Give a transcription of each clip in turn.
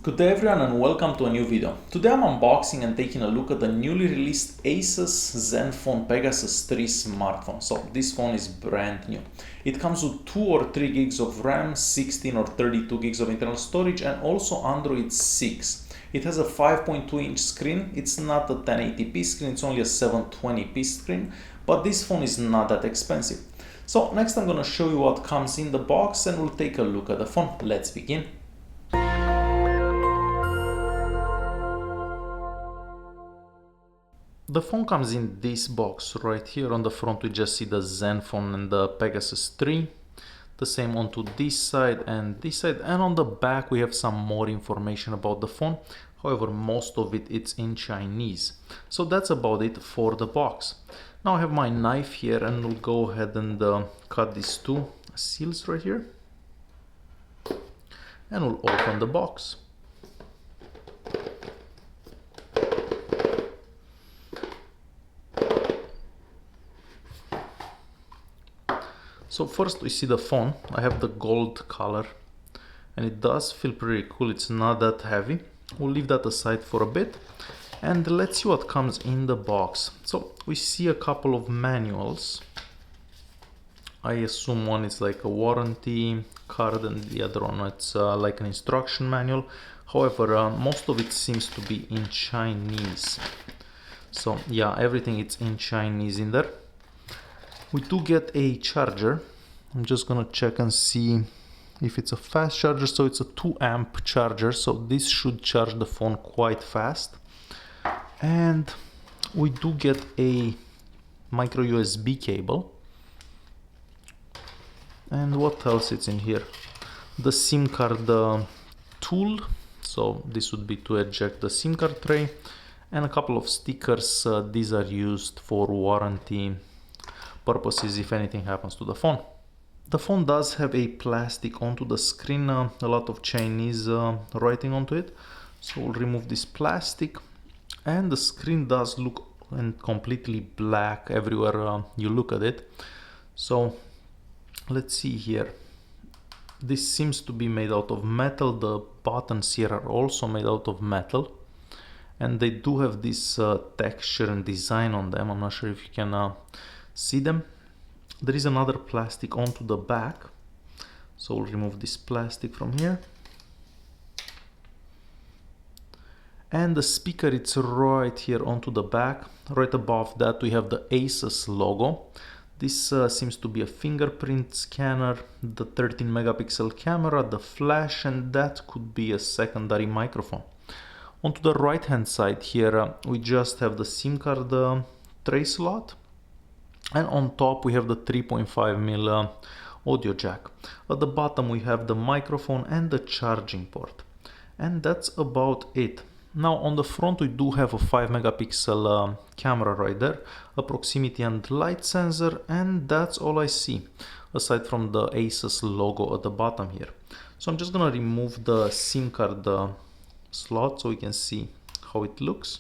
Good day everyone and welcome to a new video. Today I'm unboxing and taking a look at the newly released ASUS Zenfone Pegasus 3 smartphone. So this phone is brand new. It comes with 2 or 3 gigs of RAM, 16 or 32 gigs of internal storage and also Android 6. It has a 5.2-inch screen. It's not a 1080p screen, it's only a 720p screen, but this phone is not that expensive. So next I'm going to show you what comes in the box and we'll take a look at the phone. Let's begin. The phone comes in this box right here. On the front we just see the Zenfone and the Pegasus 3. The same onto this side, and on the back we have some more information about the phone. However, most of it's in Chinese. So that's about it for the box. Now I have my knife here and we'll go ahead and cut these two seals right here. And we'll open the box. So first we see the phone. I have the gold color and it does feel pretty cool. It's not that heavy. We'll leave that aside for a bit and let's see what comes in the box. So we see a couple of manuals. I assume one is like a warranty card and the other one it's like an instruction manual. However, most of it seems to be in Chinese. So yeah, everything is in Chinese in there. We do get a charger. I'm just gonna check and see if it's a fast charger. So it's a 2 amp charger, so this should charge the phone quite fast. And we do get a micro USB cable. And what else is in here? The SIM card tool. So this would be to eject the SIM card tray. And a couple of stickers. These are used for warranty purposes if anything happens to the phone. The phone does have a plastic onto the screen, a lot of Chinese writing onto it. So we'll remove this plastic and the screen does look completely black everywhere you look at it. So let's see here. This seems to be made out of metal. The buttons here are also made out of metal. And they do have this texture and design on them. I'm not sure if you can see them. There is another plastic onto the back, so we'll remove this plastic from here. And the speaker, it's right here onto the back. Right above that we have the ASUS logo. This seems to be a fingerprint scanner, the 13 megapixel camera, the flash, and that could be a secondary microphone. Onto the right hand side here we just have the SIM card tray slot. And on top we have the 3.5mm audio jack. At the bottom we have the microphone and the charging port. And that's about it. Now on the front we do have a 5 megapixel camera right there, a proximity and light sensor, and that's all I see, aside from the ASUS logo at the bottom here. So I'm just gonna remove the SIM card slot so we can see how it looks.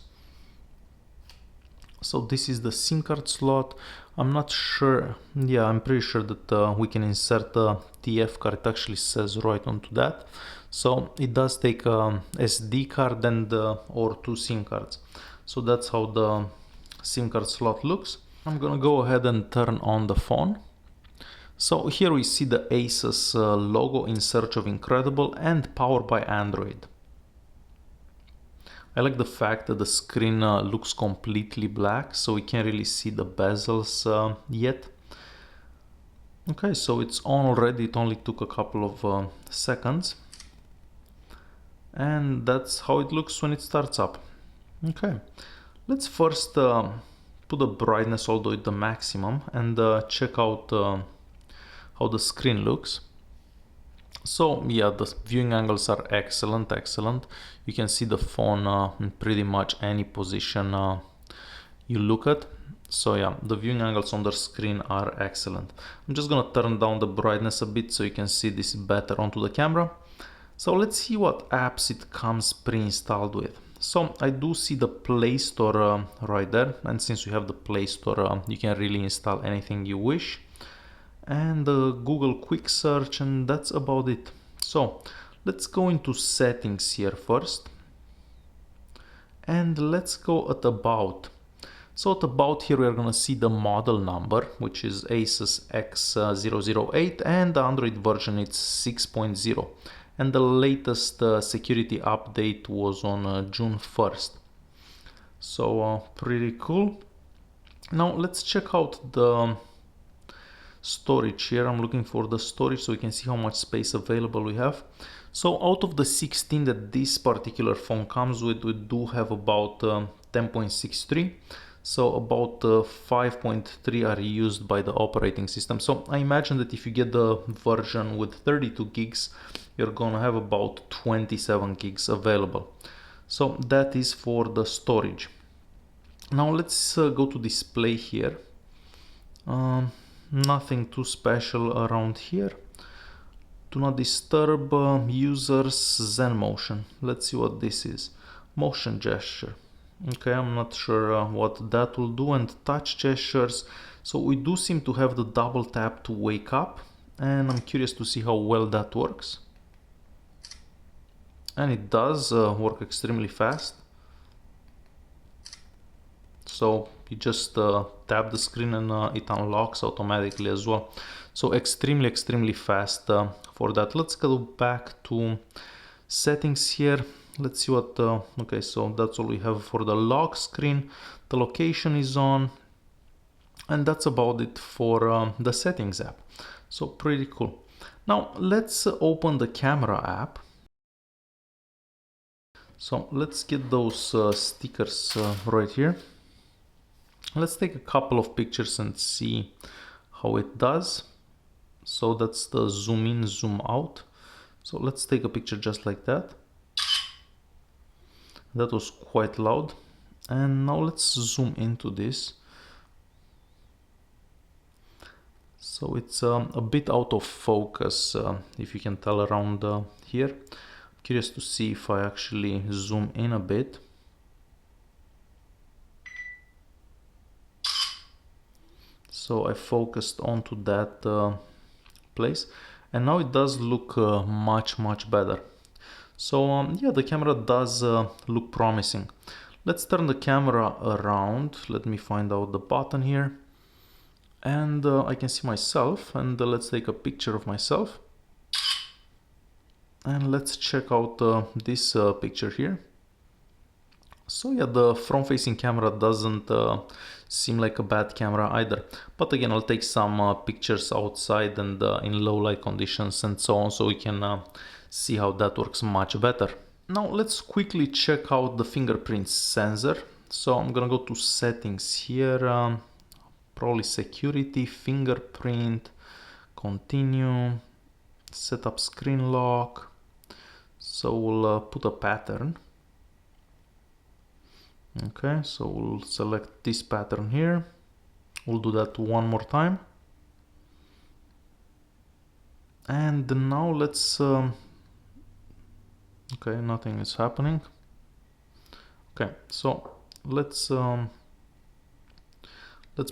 So this is the SIM card slot. I'm not sure, yeah, I'm pretty sure that we can insert a TF card. It actually says right onto that. So it does take a SD card and or 2 SIM cards. So that's how the SIM card slot looks. I'm gonna go ahead and turn on the phone. So here we see the ASUS logo, in search of incredible, and powered by Android. I like the fact that the screen looks completely black, so we can't really see the bezels yet. Okay, so it's on already. It only took a couple of seconds. And that's how it looks when it starts up. Okay, let's first put the brightness all the way to the maximum and check out how the screen looks. So yeah, the viewing angles are excellent. You can see the phone in pretty much any position you look at. So yeah, the viewing angles on the screen are excellent. I'm just gonna turn down the brightness a bit so you can see this better onto the camera. So let's see what apps it comes pre-installed with. So I do see the Play Store right there, and since you have the Play Store you can really install anything you wish. And Google Quick Search, and that's about it. So Let's go into settings here first. And let's go at about. So at about here we're gonna see the model number, which is ASUS X008, and the Android version is 6.0. And the latest security update was on June 1st. So pretty cool. Now let's check out the storage here. I'm looking for the storage so we can see how much space available we have. So out of the 16 that this particular phone comes with, we do have about 10.63. So about 5.3 are used by the operating system. So I imagine that if you get the version with 32 gigs, you're gonna have about 27 gigs available. So that is for the storage. Now let's go to display here. Nothing too special around here. Do not disturb users Zen motion. Let's see what this is. Motion gesture. Okay, I'm not sure what that will do. And touch gestures. So we do seem to have the double tap to wake up. And I'm curious to see how well that works. And it does work extremely fast. So you just tap the screen and it unlocks automatically as well. So extremely fast for that. Let's go back to settings here. Let's see what, okay, so that's all we have for the lock screen. The location is on, and that's about it for the settings app. So pretty cool. Now let's open the camera app. So let's get those stickers right here. Let's take a couple of pictures and see how it does. So that's the zoom in, zoom out. So let's take a picture just like that. That was quite loud. And now let's zoom into this. So it's a bit out of focus, if you can tell around here. Curious to see if I actually zoom in a bit. So I focused onto that place, and now it does look much better. So yeah, the camera does look promising. Let's turn the camera around. Let me find out the button here, and I can see myself, and let's take a picture of myself. And let's check out this picture here. So yeah, the front-facing camera doesn't seem like a bad camera either. But again, I'll take some pictures outside and in low light conditions and so on, so we can see how that works much better. Now let's quickly check out the fingerprint sensor. So I'm gonna go to settings here, probably security, fingerprint, continue, set up screen lock. So we'll put a pattern. Okay, so we'll select this pattern here. We'll do that one more time. And now let's, okay, nothing is happening. Okay, so let's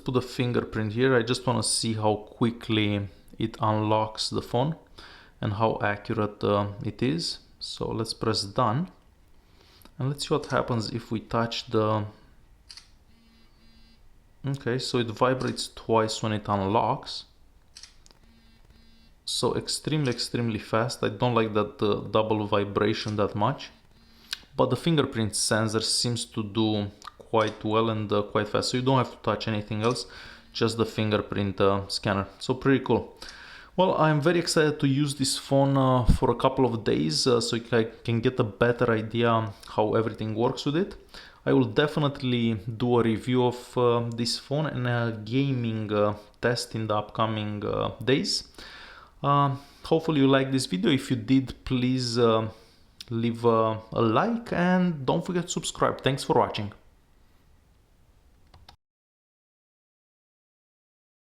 put a fingerprint here. I just want to see how quickly it unlocks the phone and how accurate it is. So let's press done. And let's see what happens if we touch the... Okay, so it vibrates twice when it unlocks. So extremely fast. I don't like that double vibration that much. But the fingerprint sensor seems to do quite well and quite fast. So you don't have to touch anything else, just the fingerprint scanner. So pretty cool. Well, I'm very excited to use this phone for a couple of days so I can get a better idea how everything works with it. I will definitely do a review of this phone and a gaming test in the upcoming days. Hopefully you liked this video. If you did, please leave a like and don't forget to subscribe. Thanks for watching.